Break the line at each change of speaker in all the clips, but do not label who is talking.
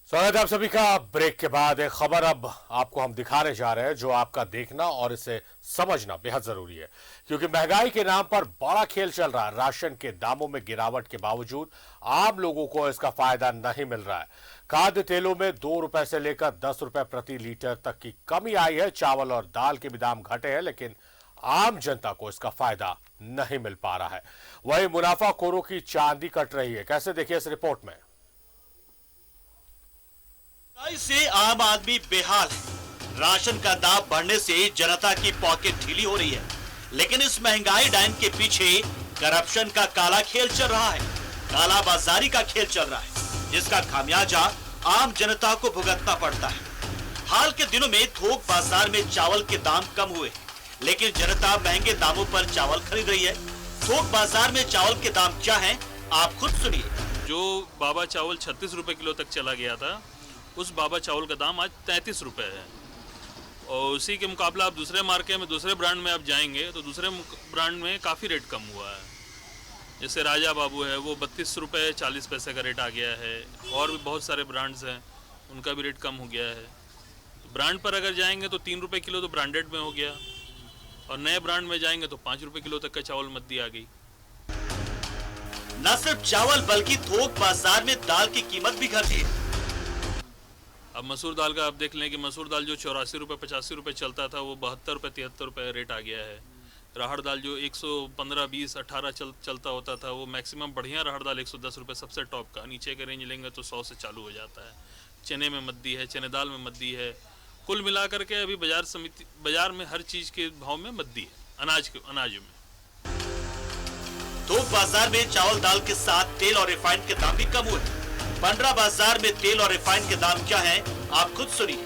स्वागत है आप सभी का। ब्रेक के बाद एक खबर अब आपको हम दिखाने जा रहे हैं जो आपका देखना और इसे समझना बेहद जरूरी है, क्योंकि महंगाई के नाम पर बड़ा खेल चल रहा है। राशन के दामों में गिरावट के बावजूद आम लोगों को इसका फायदा नहीं मिल रहा है। खाद्य तेलों में 2 रुपए से लेकर 10 रुपए प्रति लीटर तक की कमी आई है। चावल और दाल के भी दाम घटे हैं, लेकिन आम जनता को इसका फायदा नहीं मिल पा रहा है। वहीं मुनाफाखोरों की चांदी कट रही है। कैसे, देखिए इस रिपोर्ट में।
महंगाई से आम आदमी बेहाल है। राशन का दाम बढ़ने से जनता की पॉकेट ढीली हो रही है, लेकिन इस महंगाई डायन के पीछे करप्शन का काला खेल चल रहा है। काला बाजारी का खेल चल रहा है, जिसका खामियाजा आम जनता को भुगतना पड़ता है। हाल के दिनों में थोक बाजार में चावल के दाम कम हुए, लेकिन जनता महंगे दामों पर चावल खरीद रही है। थोक बाजार में चावल के दाम क्या हैं, आप खुद सुनिए।
जो बाबा चावल 36 रुपए किलो तक चला गया था, उस बाबा चावल का दाम आज 33 रुपए है। और उसी के मुकाबला आप दूसरे मार्केट में, दूसरे ब्रांड में आप जाएंगे तो दूसरे ब्रांड में काफ़ी रेट कम हुआ है। जैसे राजा बाबू है, वो 32 रुपये 40 पैसे का रेट आ गया है। और भी बहुत सारे ब्रांड्स हैं, उनका भी रेट कम हो गया है। ब्रांड पर अगर जाएंगे तो 3 रुपये किलो तो ब्रांडेड में हो गया, और नए ब्रांड में जाएंगे तो 5 रुपये किलो तक का चावल मद्दी आ गई।
न सिर्फ चावल बल्कि थोक बाजार में दाल की कीमत भी घटी है।
अब मसूर दाल का आप देख लें कि मसूर दाल जो 84 रुपये 85 रुपये चलता था, वो 72 रुपये 73 रुपये रेट आ गया है। राहड़ दाल जो 115 20 18 चलता होता था, वो मैक्सिमम बढ़िया राहड़ दाल 110 रुपये सबसे टॉप का। नीचे का रेंज लेंगे तो 100 से चालू हो जाता है। चने में मद्दी है, चने दाल में मद्दी है। कुल मिलाकर के अभी बाजार में हर चीज़ के भाव में मद्दी है। अनाज में
थोक बाजार में चावल दाल के साथ तेल और रिफाइंड के दाम भी कम हुए। पंडरा बाजार में तेल और रिफाइंड के दाम क्या हैं, आप खुद सुनिए।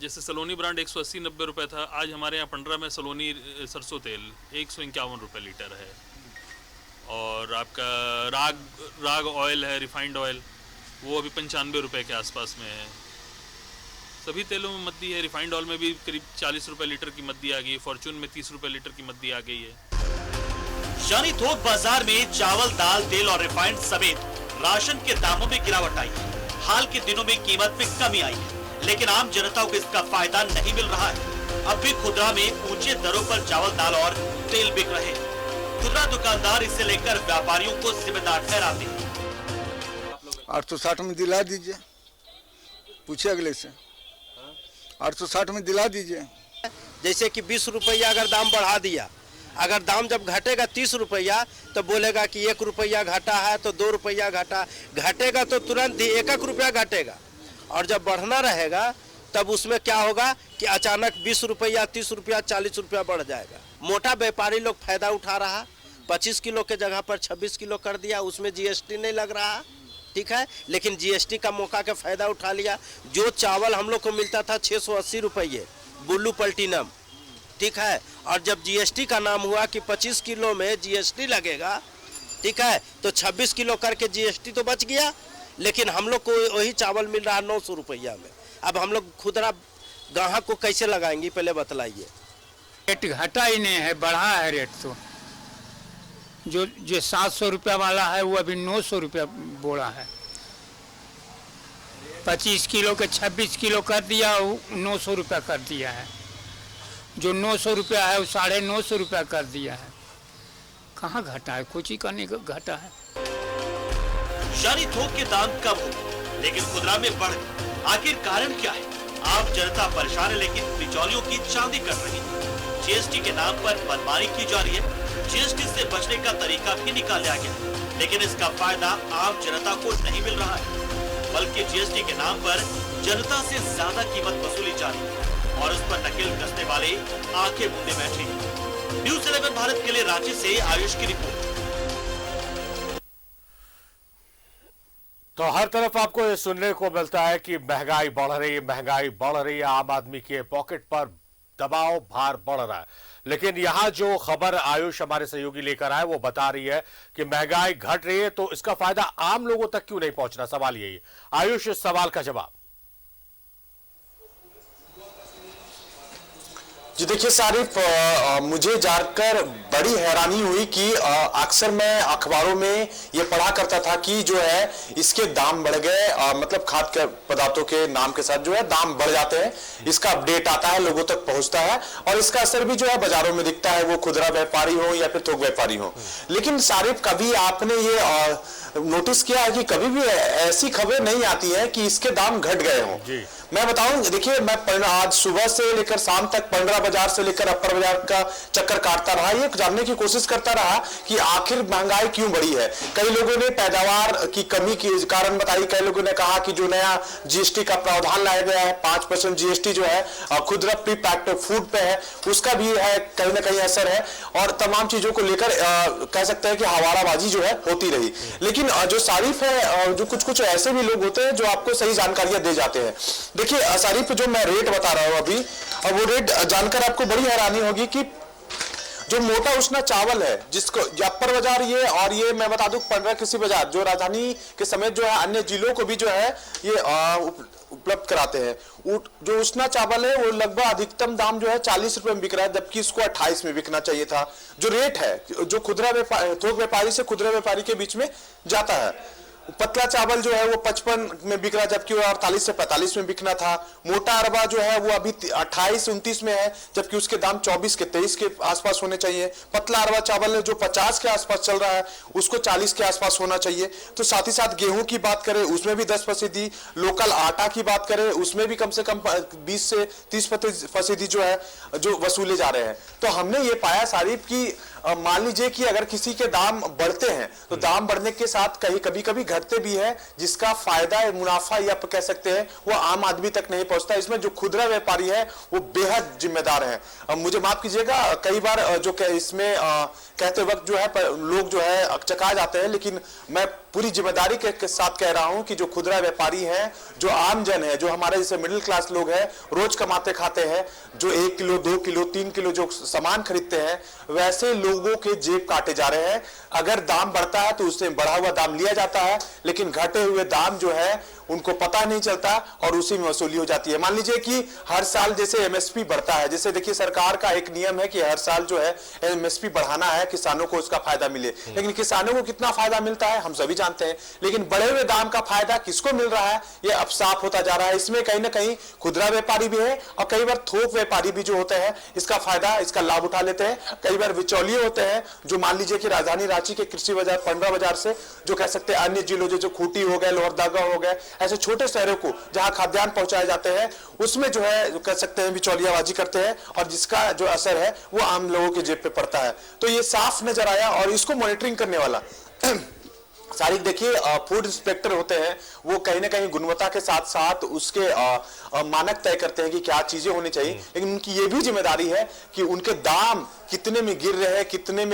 जैसे सलोनी ब्रांड 180-90 रुपये था, आज हमारे यहाँ पंडरा में सलोनी सरसों तेल 151 रुपये लीटर है। और आपका राग ऑयल है, रिफाइंड ऑयल, वो अभी 95 रुपये के आसपास में है। सभी तेलों में मद्दी है। रिफाइंड ऑयल में भी करीब 40 रुपये लीटर की मद्दी आ गई। फॉर्चून में 30 रुपये लीटर की मद्दी आ गई है।
यानी थोक बाजार में चावल दाल तेल और रिफाइंड समेत राशन के दामों में गिरावट आई है। हाल के दिनों में कीमत में कमी आई है, लेकिन आम जनता को इसका फायदा नहीं मिल रहा है। अब भी खुदरा में ऊंचे दरों पर चावल दाल और तेल बिक रहे हैं। खुदरा दुकानदार इसे लेकर व्यापारियों को जिम्मेदार ठहराते हैं।
860 में दिला दीजिए, पूछे अगले से। 860 में दिला दीजिए।
जैसे कि 20 रुपया अगर दाम बढ़ा दिया, अगर दाम जब घटेगा 30 रुपया तो बोलेगा कि 1 रुपया घटा है तो 2 रुपया घटेगा तो तुरंत ही 1 रुपया घटेगा। और जब बढ़ना रहेगा तब उसमें क्या होगा कि अचानक 20 रुपया 30 रुपया 40 रुपया बढ़ जाएगा। मोटा व्यापारी लोग फायदा उठा रहा, 25 किलो के जगह पर 26 किलो कर दिया, उसमें जीएसटी नहीं लग रहा, ठीक है। लेकिन जीएसटी का मौका का फायदा उठा लिया। जो चावल हम लोग को मिलता था 680 रुपये बुल्लू पल्टीनम, ठीक है, और जब जीएसटी का नाम हुआ कि 25 किलो में जीएसटी लगेगा, ठीक है, तो 26 किलो करके जीएसटी तो बच गया, लेकिन हम लोग को वही चावल मिल रहा है 900 रुपया में। अब हम लोग खुदरा ग्राहक को कैसे लगाएंगे, पहले बतलाइए।
रेट घटा ही नहीं है, बढ़ा है रेट। तो जो 700 रुपया वाला है वो अभी 900 रुपया बोला है। 25 किलो के 26 किलो कर दिया, 900 रुपया कर दिया है। जो 900 रुपया है वो 950 रुपया कर दिया है। कहाँ घटा है, कुछ ही करने का घटा है।
यानी थोक के दाम कम हो, लेकिन खुदरा में बढ़ गए। आखिर कारण क्या है? आम जनता परेशान है, लेकिन बिचौलियों की चांदी कट रही है। जीएसटी के नाम पर मनमानी की जा रही है। जीएसटी से बचने का तरीका भी निकाल लिया गया, लेकिन इसका फायदा आम जनता को नहीं मिल रहा है, बल्कि जीएसटी के नाम पर जनता से ज्यादा कीमत वसूली जा रही है और उस पर नकेल कसने वाले आंखें मूंदे बैठे हैं। न्यूज़ 11 भारत के लिए रांची से आयुष की रिपोर्ट।
तो हर तरफ आपको ये सुनने को मिलता है कि महंगाई बढ़ रही है, महंगाई बढ़ रही है। आम आदमी के पॉकेट पर दबाव, भार बढ़ रहा है। लेकिन यहां जो खबर आयुष हमारे सहयोगी लेकर आए, वो बता रही है कि महंगाई घट रही है, तो इसका फायदा आम लोगों तक क्यों नहीं पहुंच रहा? सवाल यही है। आयुष, इस सवाल का जवाब।
जी देखिए सारिफ, मुझे जानकर बड़ी हैरानी हुई कि अक्सर मैं अखबारों में ये पढ़ा करता था कि जो है इसके दाम बढ़ गए, मतलब खाद्य पदार्थों के नाम के साथ जो है दाम बढ़ जाते हैं। इसका अपडेट आता है, लोगों तक पहुंचता है और इसका असर भी जो है बाजारों में दिखता है, वो खुदरा व्यापारी हो या फिर थोक व्यापारी हो। लेकिन सारिफ, कभी आपने ये नोटिस किया है कि कभी भी ऐसी खबरें नहीं आती है कि इसके दाम घट गए हों? मैं बताऊं, देखिए मैं आज सुबह से लेकर शाम तक पंडरा बाजार से लेकर अपर बाजार का चक्कर काटता रहा, ये जानने की कोशिश करता रहा कि आखिर महंगाई क्यों बढ़ी है। कई लोगों ने पैदावार की कमी के कारण बताई, कई लोगों ने कहा कि जो नया जीएसटी का प्रावधान लाया गया है 5% जीएसटी जो है खुदरा प्री पैक्ड फूड पे है, उसका भी है कहीं ना कहीं असर है और तमाम चीजों को लेकर कह सकते हैं कि हवालाबाजी जो है होती रही। लेकिन जो सारिफ है, जो कुछ ऐसे भी लोग होते हैं जो आपको सही जानकारियां दे जाते हैं। देखिए सारिफ, जो मैं रेट बता रहा हूं अभी, वो रेट जानकर आपको बड़ी हैरानी होगी कि जो मोटा उष्णा चावल है जिसको अपर बाजार ये और ये मैं बता दूं पंडरा कृषि बाजार जो राजधानी के समेत जो है अन्य जिलों को भी जो है ये उपलब्ध कराते हैं। जो उष्णा चावल है वो लगभग अधिकतम दाम जो है 40 रुपए में बिक रहा है, जबकि इसको 28 में बिकना चाहिए था। जो रेट है जो खुदरा थोक व्यापारी से खुदरा व्यापारी के बीच में जाता है, पतला चावल जो है वो 55 में बिक रहा है, जबकि वो 48 से 45 में बिकना था। मोटा अरबा जो है वो अभी 28-29 में है, जबकि उसके दाम 24 के 23 के आसपास होने चाहिए। पतला अरबा चावल जो 50 के आसपास चल रहा है उसको 40 के आसपास होना चाहिए। तो साथ ही साथ गेहूं की बात करें उसमें भी 10%, लोकल आटा की बात करें उसमें भी कम से कम 20 से 30% जो है जो वसूले जा रहे हैं। तो हमने ये पाया सारिफ की मान लीजिए कि अगर किसी के दाम बढ़ते हैं तो दाम बढ़ने के साथ कहीं कभी कभी घटते भी हैं, जिसका फायदा मुनाफा या कह सकते हैं वो आम आदमी तक नहीं पहुंचता। इसमें जो खुदरा व्यापारी है वो बेहद जिम्मेदार है। मुझे माफ कीजिएगा, कई बार जो इसमें कहते वक्त जो है लोग जो है अकचका जाते हैं, लेकिन मैं पूरी जिम्मेदारी के साथ कह रहा हूं कि जो खुदरा व्यापारी हैं, जो आम जन है, जो हमारे जैसे मिडिल क्लास लोग हैं, रोज कमाते खाते हैं, जो 1 किलो 2 किलो 3 किलो जो सामान खरीदते हैं, वैसे लोगों के जेब काटे जा रहे हैं। अगर दाम बढ़ता है तो उससे बढ़ा हुआ दाम लिया जाता है, लेकिन घटे हुए दाम जो है उनको पता नहीं चलता और उसी में वसूली हो जाती है। मान लीजिए कि हर साल जैसे एमएसपी बढ़ता है, जैसे देखिए सरकार का एक नियम है कि हर साल जो है एमएसपी बढ़ाना है, किसानों को उसका फायदा मिले, लेकिन किसानों को कितना फायदा मिलता है हम सभी जानते हैं, लेकिन बढ़े हुए दाम का फायदा किसको मिल रहा है ये अब साफ होता जा रहा है। इसमें कहीं ना कहीं खुदरा व्यापारी भी है और कई बार थोक व्यापारी भी जो होते हैं इसका फायदा, इसका लाभ उठा लेते हैं। कई बार बिचौलिए होते हैं जो मान लीजिए कि राजधानी रांची के कृषि बाजार पंडरा बाजार से जो कह सकते हैं अन्य जिलों जो खूंटी हो गए, लोहरदगा हो गए, ऐसे छोटे शहरों को जहां खाद्यान्न पहुंचाए जाते हैं उसमें जो है कह सकते हैं बिचौलियाबाजी करते हैं और जिसका जो असर है वो आम लोगों के जेब पे पड़ता है। तो ये साफ नजर आया और इसको मॉनिटरिंग करने वाला सारिक देखिए फूड इंस्पेक्टर होते हैं, वो कहीं ना कहीं गुणवत्ता के साथ साथ उसके मानक तय करते हैं कि क्या चीजें होनी चाहिए, लेकिन उनकी ये भी जिम्मेदारी है कि उनके दाम कितने में गिर रहे हैं, कितने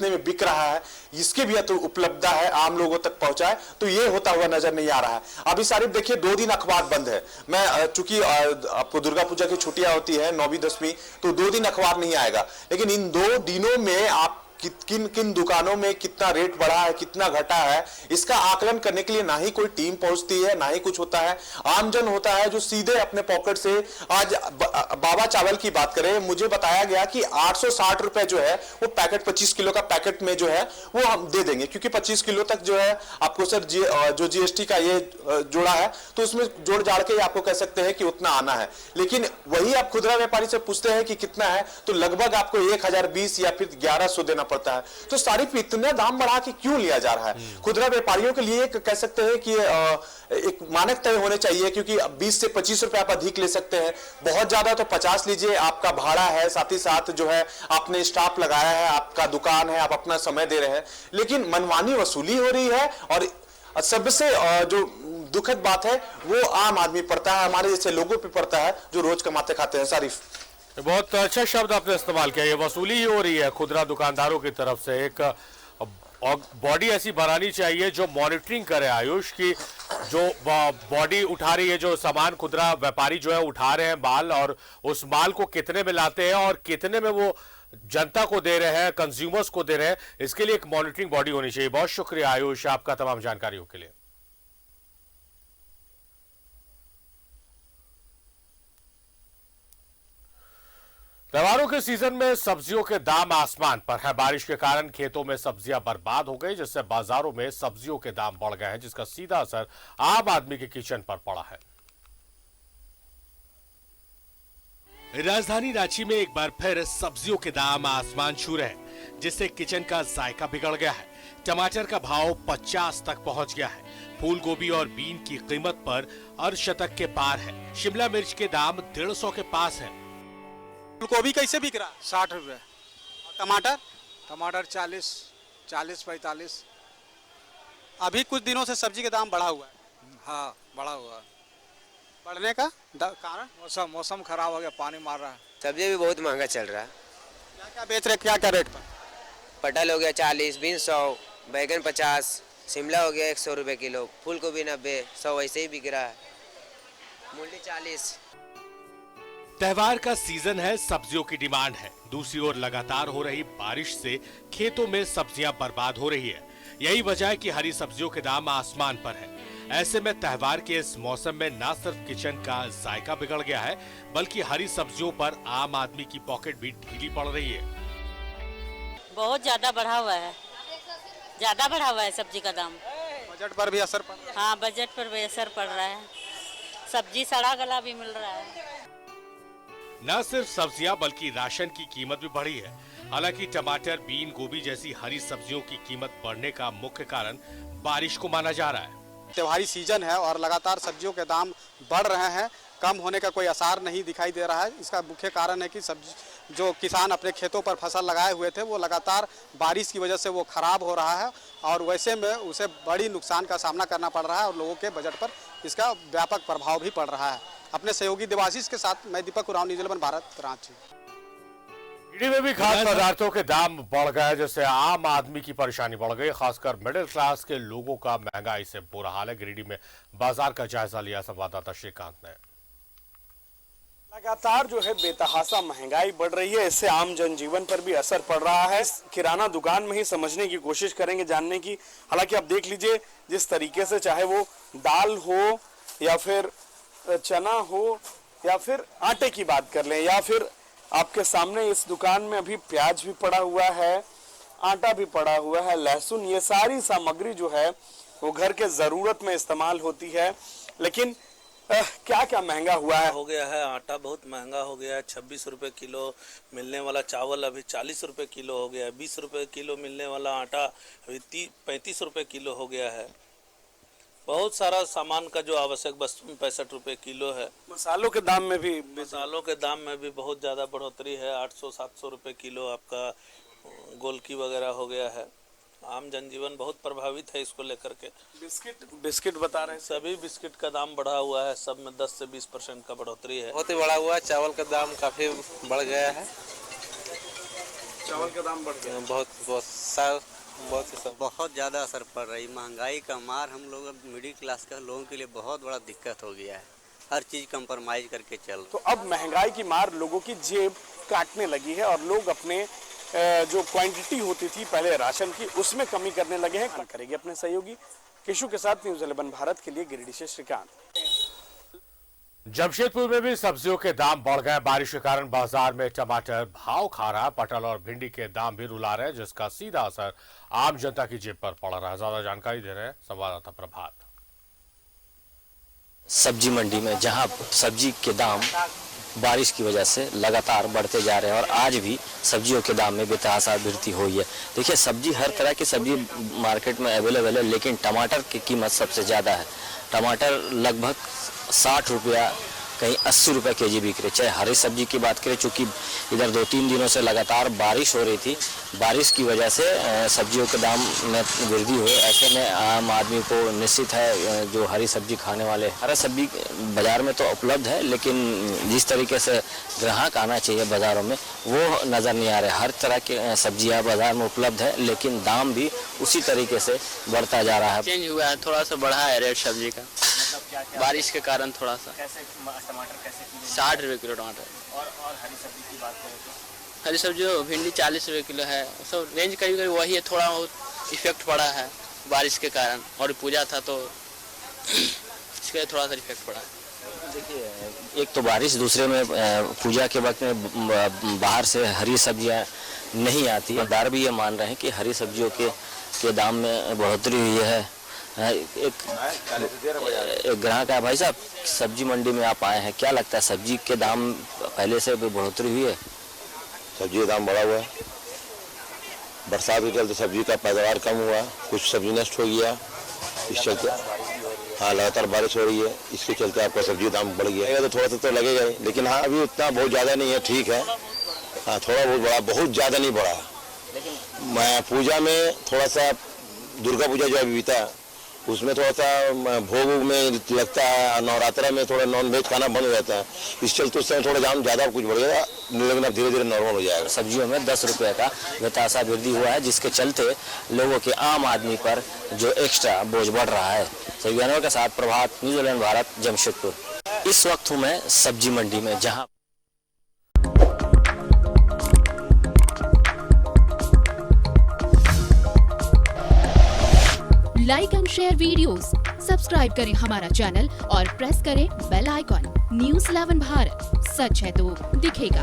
में बिक रहा है, इसकी भी तो उपलब्धता है आम लोगों तक पहुंचाए। तो ये होता हुआ नजर नहीं आ रहा है। अभी सारिफ देखिए 2 दिन अखबार बंद है। मैं चूंकि आपको दुर्गा पूजा की छुट्टियां होती है 9वीं 10वीं, तो 2 दिन अखबार नहीं आएगा, लेकिन इन 2 दिनों में आप किन किन दुकानों में कितना रेट बढ़ा है, कितना घटा है, इसका आकलन करने के लिए ना ही कोई टीम पहुंचती है, ना ही कुछ होता है। आमजन होता है जो सीधे अपने पॉकेट से, आज बाबा चावल की बात करें, मुझे बताया गया कि 860 रुपए जो है वो पैकेट 25 किलो का पैकेट में जो है वो हम दे देंगे, क्योंकि 25 किलो तक जो है आपको सर जो जीएसटी का ये जोड़ा है तो उसमें जोड़ जाड़ के आपको कह सकते हैं कि उतना आना है। लेकिन वही आप खुदरा व्यापारी से पूछते हैं कि कितना है, तो लगभग आपको 1020 या फिर 1100 देना पड़ता है। तो सारिफ इतने दाम बढ़ा के क्यों लिया जा रहा है? खुदरा व्यापारियों के लिए कह सकते हैं कि एक मानक तय होने चाहिए, क्योंकि 20 से 25 रुपए आप अधिक ले सकते हैं, बहुत ज्यादा तो 50 लीजिए, आपका भाड़ा है, साथ ही साथ जो है आपने स्टाफ लगाया है, आपका दुकान है, आप अपना समय दे रहे हैं, लेकिन मनमानी वसूली हो रही है। और सबसे जो दुखद बात है वो आम आदमी पड़ता है, हमारे जैसे लोगों पे पड़ता है जो रोज कमाते खाते हैं। सारिफ
बहुत अच्छा शब्द आपने इस्तेमाल किया, ये वसूली ही हो रही है खुदरा दुकानदारों की तरफ से। एक बॉडी ऐसी बनानी चाहिए जो मॉनिटरिंग करे आयुष की, जो बॉडी उठा रही है, जो सामान खुदरा व्यापारी जो है उठा रहे हैं माल, और उस माल को कितने में लाते हैं और कितने में वो जनता को दे रहे हैं, कंज्यूमर्स को दे रहे हैं, इसके लिए एक मॉनिटरिंग बॉडी होनी चाहिए। बहुत शुक्रिया आयुष आपका तमाम जानकारियों के लिए। त्योहारों के सीजन में सब्जियों के दाम आसमान पर है। बारिश के कारण खेतों में सब्जियां बर्बाद हो गई, जिससे बाजारों में सब्जियों के दाम बढ़ गए हैं, जिसका सीधा असर आम आदमी के किचन पर पड़ा है। राजधानी रांची में एक बार फिर सब्जियों के दाम आसमान छू रहे हैं, जिससे किचन का जायका बिगड़ गया है। टमाटर का भाव 50 तक पहुंच गया है। फूल गोभी और बीन की कीमत पर अर्धशतक के पार है। शिमला मिर्च के दाम 150 के पास है।
गोभी कैसे बिक रहा?
60 रुपये।
टमाटर?
टमाटर 40-45।
अभी कुछ दिनों से सब्जी के दाम बढ़ा हुआ है।
हाँ, बढ़ा हुआ है।
बढ़ने का कारण?
मौसम खराब हो गया, पानी मार रहा है।
सब्जी भी बहुत महंगा चल रहा है।
क्या क्या बेच रहे, क्या क्या रेट पर?
पटल हो गया 40, बीन 100, बैगन 50, शिमला हो गया 100 रुपये किलो, फूल गोभी 90, 100 ऐसे ही बिक रहा है। मूली 40।
त्योहार का सीजन है, सब्जियों की डिमांड है। दूसरी ओर लगातार हो रही बारिश से खेतों में सब्जियां बर्बाद हो रही है। यही वजह है कि हरी सब्जियों के दाम आसमान पर है। ऐसे में त्योहार के इस मौसम में न सिर्फ किचन का जायका बिगड़ गया है, बल्कि हरी सब्जियों पर आम आदमी की पॉकेट भी ढीली पड़ रही है।
बहुत ज्यादा बढ़ा हुआ है, सब्जी का दाम।
बजट पर भी असर पड़ रहा है?
हाँ, बजट पर भी असर पड़ रहा है। सब्जी सड़ा गला भी मिल रहा है।
न सिर्फ सब्जियां बल्कि राशन की कीमत भी बढ़ी है। हालांकि टमाटर, बीन, गोभी जैसी हरी सब्जियों की कीमत बढ़ने का मुख्य कारण बारिश को माना जा रहा है।
त्योहारी सीजन है और लगातार सब्जियों के दाम बढ़ रहे हैं। कम होने का कोई आसार नहीं दिखाई दे रहा है। इसका मुख्य कारण है कि सब्जी जो किसान अपने खेतों पर फसल लगाए हुए थे, वो लगातार बारिश की वजह से वो खराब हो रहा है और वैसे में उसे बड़ी नुकसान का सामना करना पड़ रहा है और लोगों के बजट पर इसका व्यापक प्रभाव भी पड़ रहा है। अपने सहयोगी देवाशीष के साथ मैं दीपक उरांव, न्यूज़ 11 भारत, रांची।
गिरिडीह में भी खाद्य पदार्थों के दाम बढ़ गए, जिससे आम आदमी की परेशानी बढ़ गई। खासकर मिडिल क्लास के लोगों का महंगाई से बुरा हाल है। गिरिडीह में बाजार का जायजा लिया संवाददाता श्रीकांत ने।
लगातार जो है बेतहाशा महंगाई बढ़ रही है, इससे आम जनजीवन पर भी असर पड़ रहा है। किराना दुकान में ही समझने की कोशिश करेंगे, जानने की। हालांकि आप देख लीजिए, जिस तरीके से चाहे वो दाल हो या फिर चना हो या फिर आटे की बात कर लें, या फिर आपके सामने इस दुकान में अभी प्याज भी पड़ा हुआ है, आटा भी पड़ा हुआ है, लहसुन, ये सारी सामग्री जो है वो घर के जरूरत में इस्तेमाल होती है। लेकिन क्या क्या महंगा हुआ है?
हो गया है, आटा बहुत महंगा हो गया है। 26 रुपए किलो मिलने वाला चावल अभी 40 रुपए किलो हो गया है। 20 रुपए किलो मिलने वाला आटा अभी 35 रुपए किलो हो गया है। बहुत सारा सामान का जो आवश्यक वस्तु 65 रुपए किलो है।
मसालों के दाम में भी
बहुत ज़्यादा बढ़ोतरी है। 800-700 रुपए किलो आपका गोलकी वगैरह हो गया है। आम जनजीवन बहुत प्रभावित है इसको लेकर के।
बिस्किट बता रहे हैं,
सभी बिस्किट का दाम बढ़ा हुआ है। सब में 10 से 20% का बढ़ोतरी है।
बहुत ही बढ़ा हुआ है। चावल का दाम काफी बढ़ गया है।
चावल का दाम बढ़ गया,
बहुत ज़्यादा असर पड़ रही। महंगाई का मार हम लोग मिडिल क्लास के लोगों के लिए बहुत बड़ा दिक्कत हो गया है। हर चीज़ कंप्रोमाइज करके चल।
तो अब महंगाई की मार लोगों की जेब काटने लगी है और लोग अपने जो क्वांटिटी होती थी पहले राशन की, उसमें कमी करने लगे हैं। करेंगे अपने सहयोगी केशु के साथ, न्यूज़ 11 भारत के लिए गिरिडीह से श्रीकांत।
जमशेदपुर में भी सब्जियों के दाम बढ़ गए। बारिश के कारण बाजार में टमाटर भाव खा रहा है। पटल और भिंडी के दाम भी रुला रहे हैं, जिसका सीधा असर आम जनता की जेब पर पड़ रहा है। ज्यादा जानकारी दे रहे हैं संवाददाता प्रभात।
सब्जी मंडी में जहां सब्जी के दाम बारिश की वजह से लगातार बढ़ते जा रहे हैं और आज भी सब्जियों के दाम में बेतहाशा वृद्धि हुई है। देखिए, सब्जी हर तरह की सब्जी मार्केट में अवेलेबल है, लेकिन टमाटर की कीमत सबसे ज़्यादा है। टमाटर लगभग 60 रुपया, कहीं 80 रुपये केजी बिक रहे। चाहे हरी सब्जी की बात करें, चूँकि इधर 2-3 दिनों से लगातार बारिश हो रही थी, बारिश की वजह से सब्जियों के दाम में वृद्धि हुई। ऐसे में आम आदमी को निश्चित है, जो हरी सब्जी खाने वाले, हरा सब्जी बाज़ार में तो उपलब्ध है, लेकिन जिस तरीके से ग्राहक आना चाहिए बाज़ारों में, वो नज़र नहीं आ रहा है। हर तरह की सब्जियाँ बाज़ार में उपलब्ध है, लेकिन दाम भी उसी तरीके से बढ़ता जा रहा है।
चेंज हुआ है, थोड़ा सा बढ़ा है रेट सब्जी का, बारिश के कारण थोड़ा सा।
टमाटर कैसे किलो?
60 रुपये किलो टमाटर।
और हरी सब्जी की बात करें तो
हरी सब्जी भिंडी 40 रुपये किलो है। सब रेंज करीब करीब वही है। थोड़ा बहुत इफेक्ट पड़ा है बारिश के कारण, और पूजा था तो इसके थोड़ा सा इफेक्ट पड़ा है।
देखिए, एक तो बारिश, दूसरे में पूजा के वक्त में बाहर से हरी सब्जियां नहीं आती। दार भी ये मान रहे हैं कि हरी सब्जियों के दाम में बढ़ोतरी हुई है। एक ग्राहक है, भाई साहब सब्जी मंडी में आप आए हैं, क्या लगता है सब्जी के दाम पहले से बढ़ोतरी हुई है?
सब्जी का दाम बढ़ा हुआ है, बरसात के चलते सब्जी का पैदावार कम हुआ, कुछ सब्जी नष्ट हो गया, इस चलते हाँ लगातार बारिश हो रही है, इसके चलते आपका सब्जी दाम बढ़ गया। तो थोड़ा सा तो लगेगा ही, लेकिन हाँ अभी उतना बहुत ज़्यादा नहीं है, ठीक है। हाँ थोड़ा बहुत बढ़ा, बहुत ज़्यादा नहीं बढ़ा। मैं पूजा में थोड़ा सा, दुर्गा पूजा जो अभी बीता उसमें थोड़ा सा भोग में लगता है, नवरात्रा में थोड़ा नॉन वेज खाना बंद हो जाता है, इस चलते उस समय थोड़ा दाम ज़्यादा कुछ बढ़ गया, लेकिन अब धीरे धीरे नॉर्मल हो जाएगा।
सब्जियों में 10 रुपये का बेतहाशा वृद्धि हुआ है, जिसके चलते लोगों के आम आदमी पर जो एक्स्ट्रा बोझ बढ़ रहा है। सही जानवर के साथ प्रभात, न्यूजीलैंड भारत, जमशेदपुर। इस वक्त हूँ मैं सब्जी मंडी में, जहाँ
like and share videos, subscribe करें हमारा चैनल और प्रेस करें बेल आइकॉन। न्यूज़ 11 भारत, सच है तो दिखेगा।